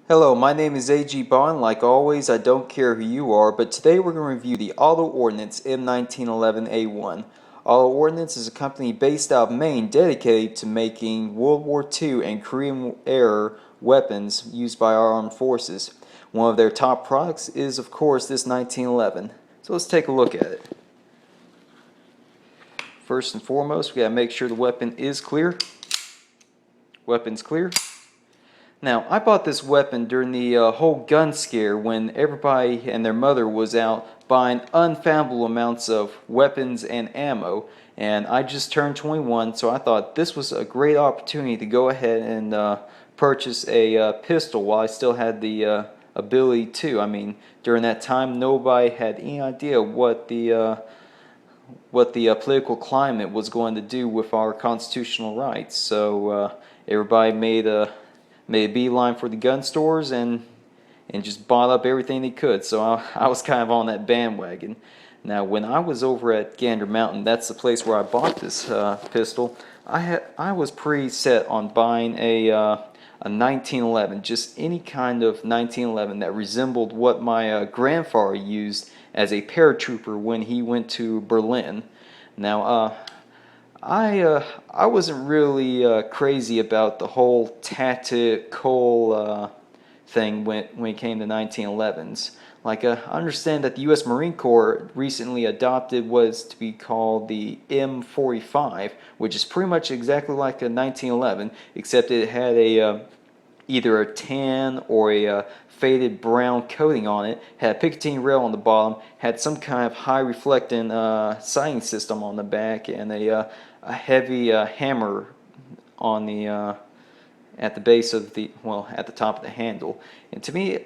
Hello, my name is agbond. Like always, I don't care who you are, but today we're going to review the Auto Ordnance M1911A1. Auto Ordnance is a company based out of Maine dedicated to making World War II and Korean era weapons used by our armed forces. One of their top products is, of course, this 1911. So let's take a look at it. First and foremost, we got to make sure the weapon is clear. Weapon's clear. Now, I bought this weapon during the whole gun scare when everybody and their mother was out buying unfathomable amounts of weapons and ammo, and I just turned 21, so I thought this was a great opportunity to go ahead and purchase a pistol while I still had the ability to. I mean, during that time, nobody had any idea what the political climate was going to do with our constitutional rights. So everybody made a beeline for the gun stores and just bought up everything they could. So I was kind of on that bandwagon. Now, when I was over at Gander Mountain, that's the place where I bought this pistol. I was pretty set on buying a 1911, just any kind of 1911 that resembled what my grandfather used as a paratrooper when he went to Berlin. Now, I wasn't really crazy about the whole tactical thing when it came to 1911s. Like, I understand that the U.S. Marine Corps recently adopted what is to be called the M45, which is pretty much exactly like a 1911, except it had either a tan or a faded brown coating on it, had a Picatinny rail on the bottom, had some kind of high reflecting sighting system on the back, and a heavy hammer on the at the base of at the top of the handle. And to me,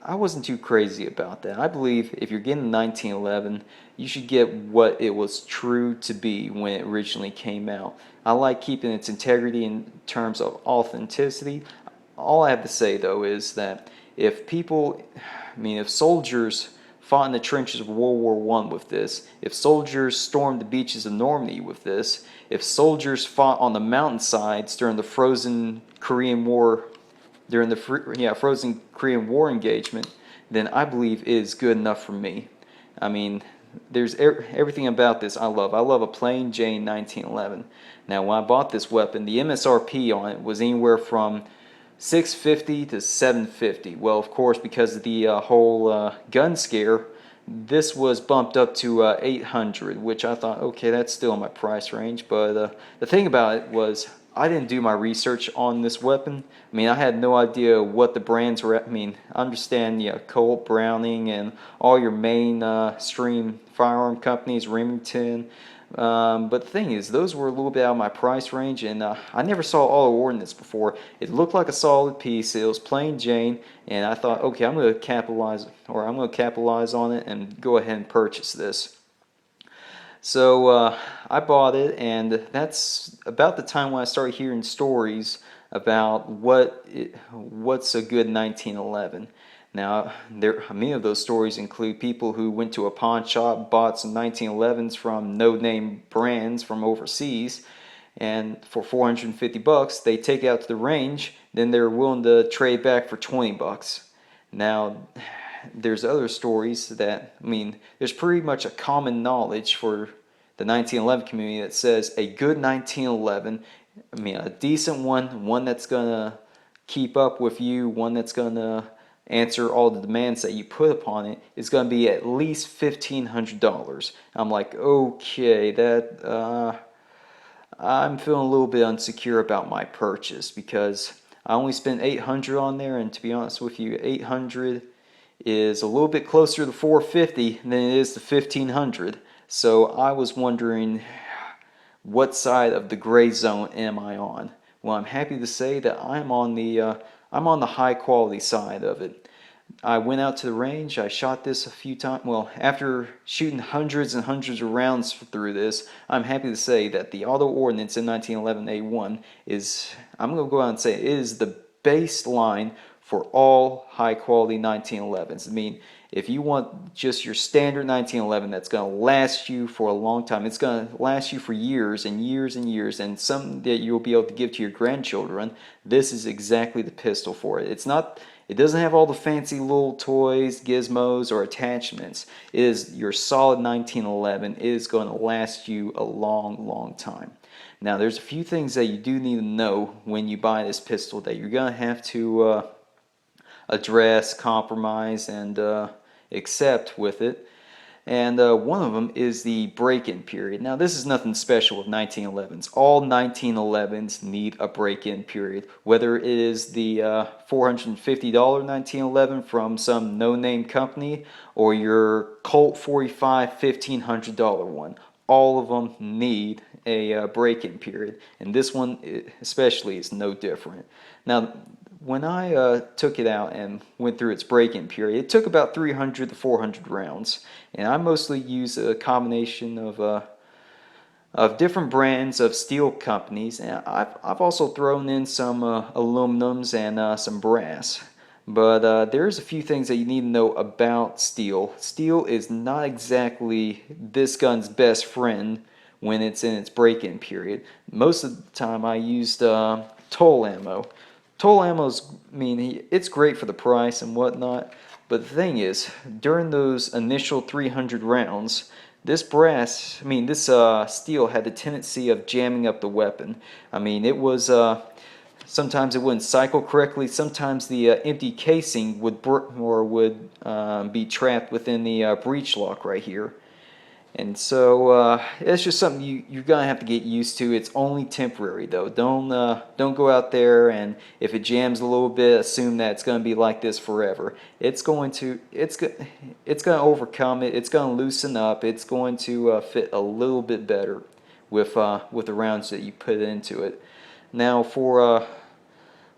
I wasn't too crazy about that. I believe if you're getting 1911, you should get what it was true to be when it originally came out. I like keeping its integrity in terms of authenticity. All I have to say, though, is that if soldiers fought in the trenches of World War I with this, if soldiers stormed the beaches of Normandy with this, if soldiers fought on the mountainsides during the frozen Korean War, frozen Korean War engagement, then I believe it is good enough for me. I mean, there's everything about this I love. I love a plain Jane 1911. Now, when I bought this weapon, the MSRP on it was anywhere from $650 to $750. Well, of course, because of the whole gun scare, this was bumped up to $800, which I thought, okay, that's still in my price range. But the thing about it was, I didn't do my research on this weapon. I mean, I had no idea what the brands were. I mean, I understand, Colt, Browning, and all your main stream firearm companies, Remington. But the thing is, those were a little bit out of my price range, and I never saw Auto Ordnance before. It looked like a solid piece. It was plain Jane, and I thought, okay, I'm going to capitalize on it and go ahead and purchase this. So I bought it, and that's about the time when I started hearing stories about what's a good 1911. Now, many of those stories include people who went to a pawn shop, bought some 1911s from no-name brands from overseas, and for $450, they take it out to the range, then they're willing to trade back for $20. Now, there's other stories that, there's pretty much a common knowledge for the 1911 community that says a good 1911, a decent one that's going to keep up with you, one that's going to answer all the demands that you put upon it, is going to be at least $1,500. I'm like, okay, I'm feeling a little bit insecure about my purchase because I only spent $800 on there, and to be honest with you, $800 is a little bit closer to $450 than it is to $1,500. So I was wondering, what side of the gray zone am I on? Well, I'm happy to say that I'm on the high quality side of it. I went out to the range, I shot this a few times. Well, after shooting hundreds and hundreds of rounds through this, I'm happy to say that the Auto Ordnance in 1911A1 is, I'm going to go out and say, it is the baseline for all high quality 1911s. I mean, if you want just your standard 1911 that's going to last you for a long time, it's going to last you for years and years and years, and something that you'll be able to give to your grandchildren, this is exactly the pistol for it. It doesn't have all the fancy little toys, gizmos, or attachments. It is your solid 1911. It is going to last you a long, long time. Now, there's a few things that you do need to know when you buy this pistol that you're going to have to address, compromise, and accept with it. And one of them is the break-in period. Now, this is nothing special with 1911s. All 1911s need a break-in period, whether it is the $450 1911 from some no-name company or your Colt 45 $1,500 one. All of them need a break-in period, and this one especially is no different. Now, when I took it out and went through its break-in period, it took about 300 to 400 rounds, and I mostly use a combination of different brands of steel companies, and I've also thrown in some aluminums and some brass. But there's a few things that you need to know about steel. Steel is not exactly this gun's best friend when it's in its break-in period. Most of the time I used toll ammo. Toll ammo's, I mean, it's great for the price and whatnot, but the thing is, during those initial 300 rounds, this steel had the tendency of jamming up the weapon. I mean, it was, sometimes it wouldn't cycle correctly, sometimes the empty casing would be trapped within the breech lock right here. And so it's just something you're gonna have to get used to. It's only temporary though. Don't go out there and if it jams a little bit, assume that it's gonna be like this forever. It's gonna overcome it. It's gonna loosen up. It's going to fit a little bit better with the rounds that you put into it. Now for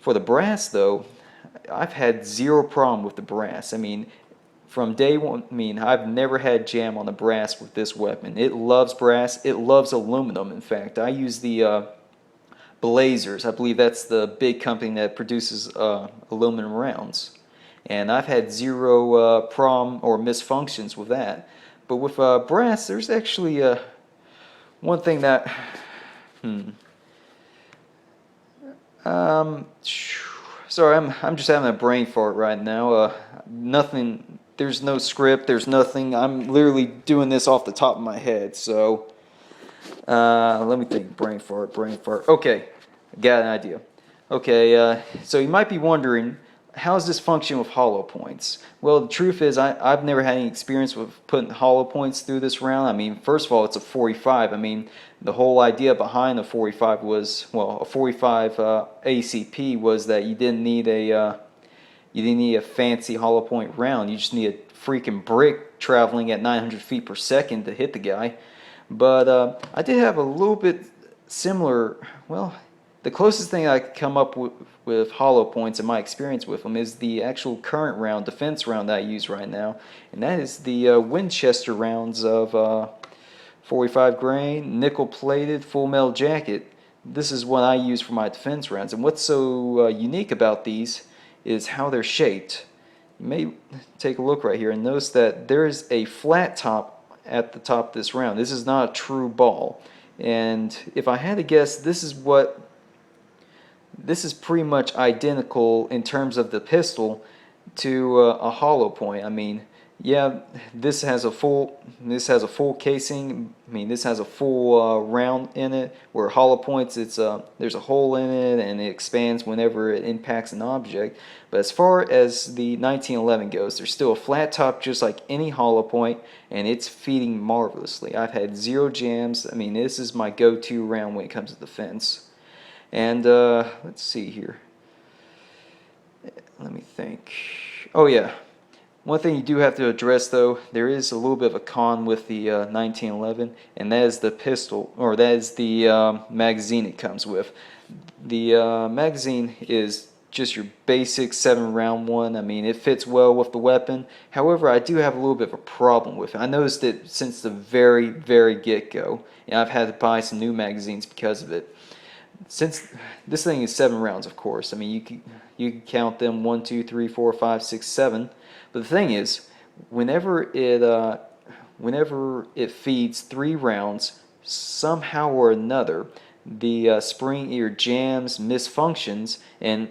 the brass though, I've had zero problem with the brass. I mean, from day one, I've never had jam on the brass with this weapon. It loves brass. It loves aluminum, in fact. I use the Blazers. I believe that's the big company that produces aluminum rounds. And I've had zero problem or misfunctions with that. But with brass, there's actually one thing that... sorry, I'm just having a brain fart right now. Nothing... There's no script, there's nothing. I'm literally doing this off the top of my head. So, let me think. Brain fart. Okay, got an idea. Okay, so you might be wondering, how does this function with hollow points? Well, the truth is, I've never had any experience with putting hollow points through this round. I mean, first of all, it's a 45. I mean, the whole idea behind the 45 was, well, a 45 ACP was that you didn't need a fancy hollow point round. You just need a freaking brick traveling at 900 feet per second to hit the guy. But I did have a little bit similar, well, the closest thing I could come up with hollow points in my experience with them is the actual current round, defense round that I use right now. And that is the Winchester rounds of 45 grain, nickel plated, full metal jacket. This is what I use for my defense rounds. And what's so unique about these is how they're shaped. You may take a look right here and notice that there is a flat top at the top of this round. This is not a true ball. And if I had to guess, this is pretty much identical in terms of the pistol to a hollow point. I mean, yeah, this has a full casing. I mean, this has a full round in it. Where hollow points, there's a hole in it and it expands whenever it impacts an object. But as far as the 1911 goes, there's still a flat top just like any hollow point, and it's feeding marvelously. I've had zero jams. I mean, this is my go-to round when it comes to defense. And let's see here. Let me think. Oh yeah. One thing you do have to address though, there is a little bit of a con with the 1911, and that is the pistol, or that is the magazine it comes with. The magazine is just your basic 7-round one. I mean, it fits well with the weapon. However, I do have a little bit of a problem with it. I noticed it since the very get-go, and I've had to buy some new magazines because of it. since this thing is 7 rounds, of course. I mean, you can count them 1, 2, 3, 4, 5, 6, 7. But the thing is, whenever it feeds 3 rounds, somehow or another, the spring either jams, misfunctions, and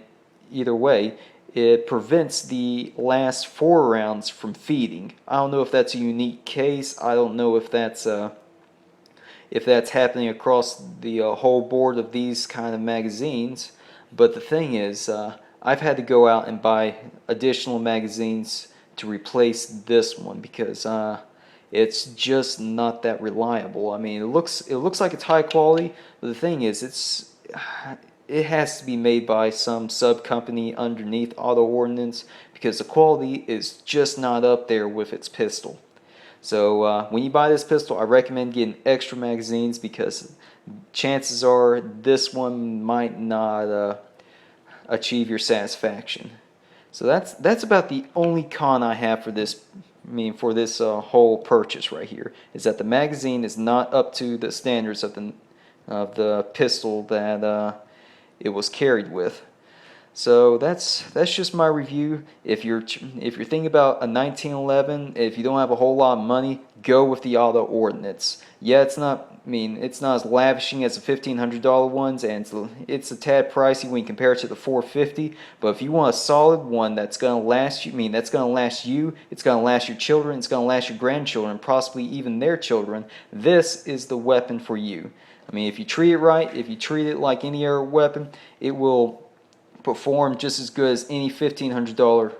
either way, it prevents the last 4 rounds from feeding. I don't know if that's a unique case. I don't know if that's happening across the whole board of these kind of magazines. But the thing is, I've had to go out and buy additional magazines to replace this one because it's just not that reliable. I mean, it looks like it's high quality, but the thing is, it has to be made by some sub company underneath Auto Ordnance because the quality is just not up there with its pistol. So when you buy this pistol, I recommend getting extra magazines because chances are this one might not achieve your satisfaction. So that's about the only con I have for this. I mean, for this whole purchase right here, is that the magazine is not up to the standards of the pistol that it was carried with. So that's just my review. If you're thinking about a 1911, if you don't have a whole lot of money, go with the Auto Ordnance. Yeah, it's not. I mean, it's not as lavishing as the $1,500 ones, and it's a tad pricey when you compare it to the $450. But if you want a solid one that's gonna last you, I mean, that's gonna last you, it's gonna last your children, it's gonna last your grandchildren, possibly even their children. This is the weapon for you. I mean, if you treat it right, if you treat it like any other weapon, it will perform just as good as any $1,500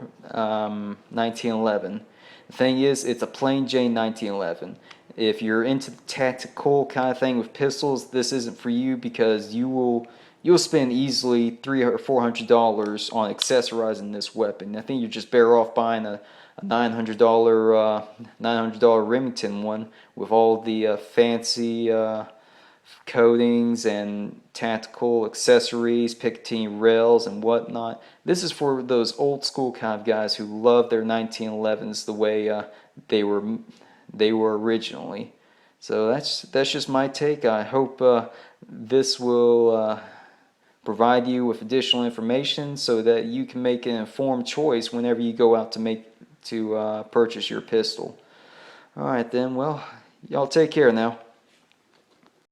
1911. The thing is, it's a plain Jane 1911. If you're into the tactical kind of thing with pistols, this isn't for you because you'll spend easily $300 or $400 on accessorizing this weapon. I think you're just better off buying a $900 Remington one with all the fancy coatings and tactical accessories, Picatinny rails and whatnot. This is for those old school kind of guys who love their 1911s the way they were originally. So that's just my take. I hope this will provide you with additional information so that you can make an informed choice whenever you go out to purchase your pistol. All right then. Well, y'all take care now.